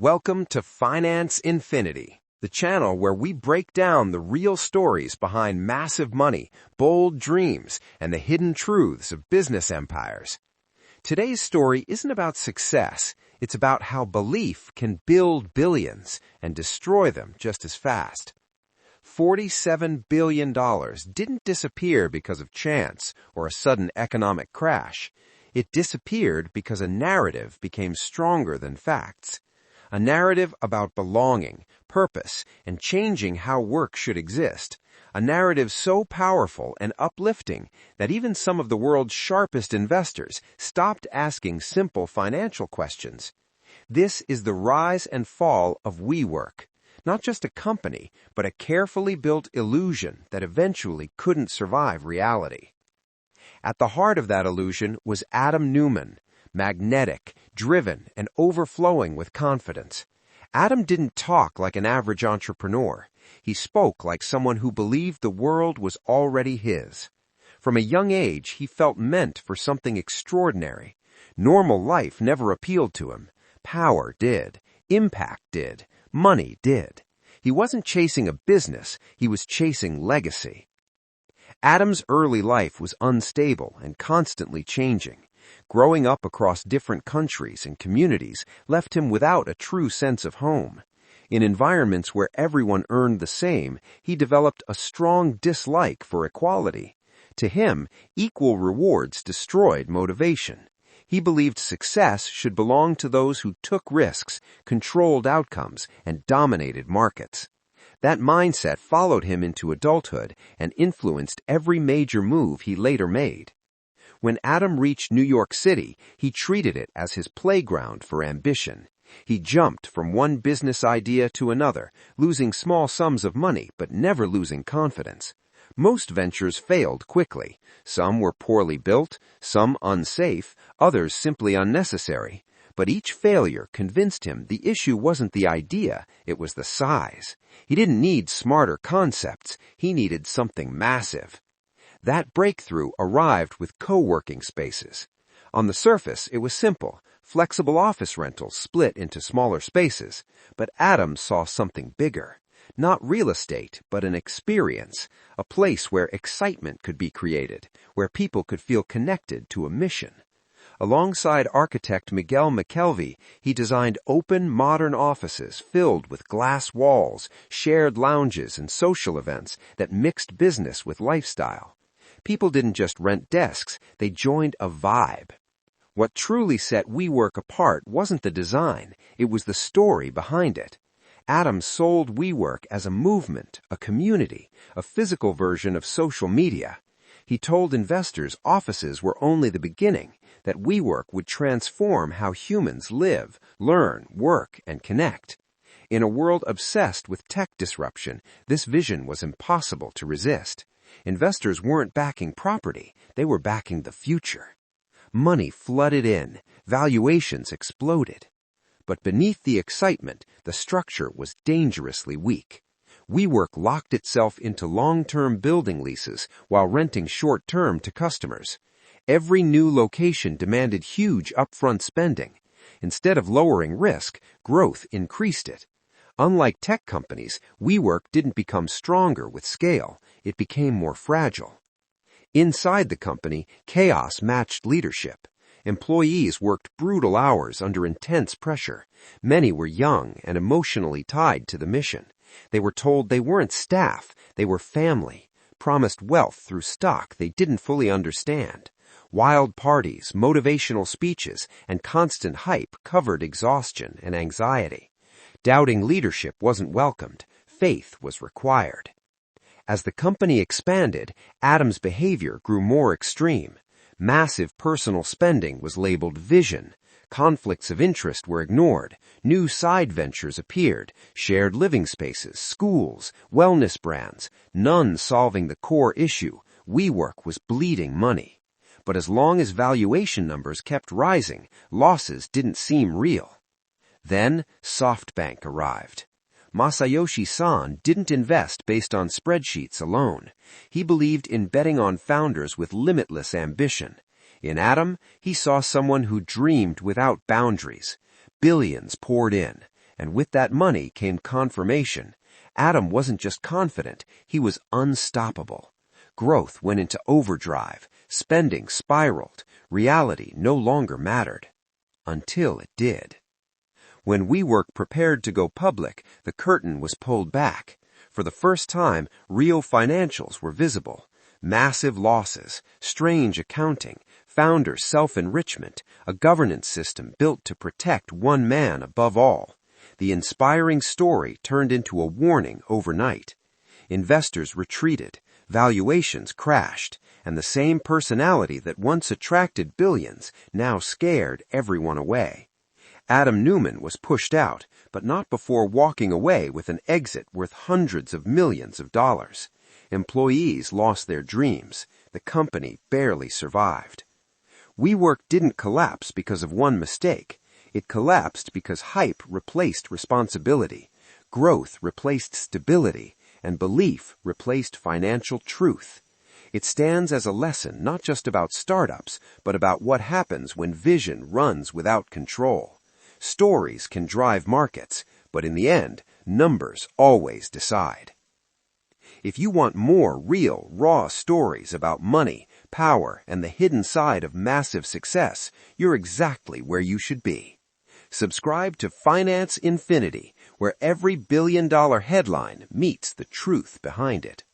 Welcome to FinanceInfinity, the channel where we break down the real stories behind massive money, bold dreams, and the hidden truths of business empires. Today's story isn't about success, it's about how belief can build billions and destroy them just as fast. $47 billion didn't disappear because of chance or a sudden economic crash. It disappeared because a narrative became stronger than facts. A narrative about belonging, purpose, and changing how work should exist. A narrative so powerful and uplifting that even some of the world's sharpest investors stopped asking simple financial questions. This is the rise and fall of WeWork. Not just a company, but a carefully built illusion that eventually couldn't survive reality. At the heart of that illusion was Adam Neumann, magnetic, driven, and overflowing with confidence. Adam didn't talk like an average entrepreneur. He spoke like someone who believed the world was already his. From a young age, he felt meant for something extraordinary. Normal life never appealed to him. Power did. Impact did. Money did. He wasn't chasing a business. He was chasing legacy. Adam's early life was unstable and constantly changing. Growing up across different countries and communities left him without a true sense of home. In environments where everyone earned the same, he developed a strong dislike for equality. To him, equal rewards destroyed motivation. He believed success should belong to those who took risks, controlled outcomes, and dominated markets. That mindset followed him into adulthood and influenced every major move he later made. When Adam reached New York City, he treated it as his playground for ambition. He jumped from one business idea to another, losing small sums of money but never losing confidence. Most ventures failed quickly. Some were poorly built, some unsafe, others simply unnecessary. But each failure convinced him the issue wasn't the idea, it was the size. He didn't need smarter concepts, he needed something massive. That breakthrough arrived with co-working spaces. On the surface, it was simple. Flexible office rentals split into smaller spaces. But Adam saw something bigger. Not real estate, but an experience. A place where excitement could be created, where people could feel connected to a mission. Alongside architect Miguel McKelvey, he designed open, modern offices filled with glass walls, shared lounges, and social events that mixed business with lifestyle. People didn't just rent desks, they joined a vibe. What truly set WeWork apart wasn't the design, it was the story behind it. Adam sold WeWork as a movement, a community, a physical version of social media. He told investors offices were only the beginning, that WeWork would transform how humans live, learn, work, and connect. In a world obsessed with tech disruption, this vision was impossible to resist. Investors weren't backing property, they were backing the future. Money flooded in, valuations exploded. But beneath the excitement, the structure was dangerously weak. WeWork locked itself into long-term building leases while renting short-term to customers. Every new location demanded huge upfront spending. Instead of lowering risk, growth increased it. Unlike tech companies, WeWork didn't become stronger with scale, it became more fragile. Inside the company, chaos matched leadership. Employees worked brutal hours under intense pressure. Many were young and emotionally tied to the mission. They were told they weren't staff, they were family, promised wealth through stock they didn't fully understand. Wild parties, motivational speeches, and constant hype covered exhaustion and anxiety. Doubting leadership wasn't welcomed. Faith was required. As the company expanded, Adam's behavior grew more extreme. Massive personal spending was labeled vision. Conflicts of interest were ignored. New side ventures appeared. Shared living spaces, schools, wellness brands. None solving the core issue. WeWork was bleeding money. But as long as valuation numbers kept rising, losses didn't seem real. Then, SoftBank arrived. Masayoshi Son didn't invest based on spreadsheets alone. He believed in betting on founders with limitless ambition. In Adam, he saw someone who dreamed without boundaries. Billions poured in. And with that money came confirmation. Adam wasn't just confident, he was unstoppable. Growth went into overdrive, spending spiraled, reality no longer mattered. Until it did. When WeWork prepared to go public, the curtain was pulled back. For the first time, real financials were visible. Massive losses, strange accounting, founder self-enrichment, a governance system built to protect one man above all. The inspiring story turned into a warning overnight. Investors retreated, valuations crashed, and the same personality that once attracted billions now scared everyone away. Adam Neumann was pushed out, but not before walking away with an exit worth hundreds of millions of dollars. Employees lost their dreams. The company barely survived. WeWork didn't collapse because of one mistake. It collapsed because hype replaced responsibility, growth replaced stability, and belief replaced financial truth. It stands as a lesson not just about startups, but about what happens when vision runs without control. Stories can drive markets, but in the end, numbers always decide. If you want more real, raw stories about money, power, and the hidden side of massive success, you're exactly where you should be. Subscribe to FinanceInfinity, where every billion-dollar headline meets the truth behind it.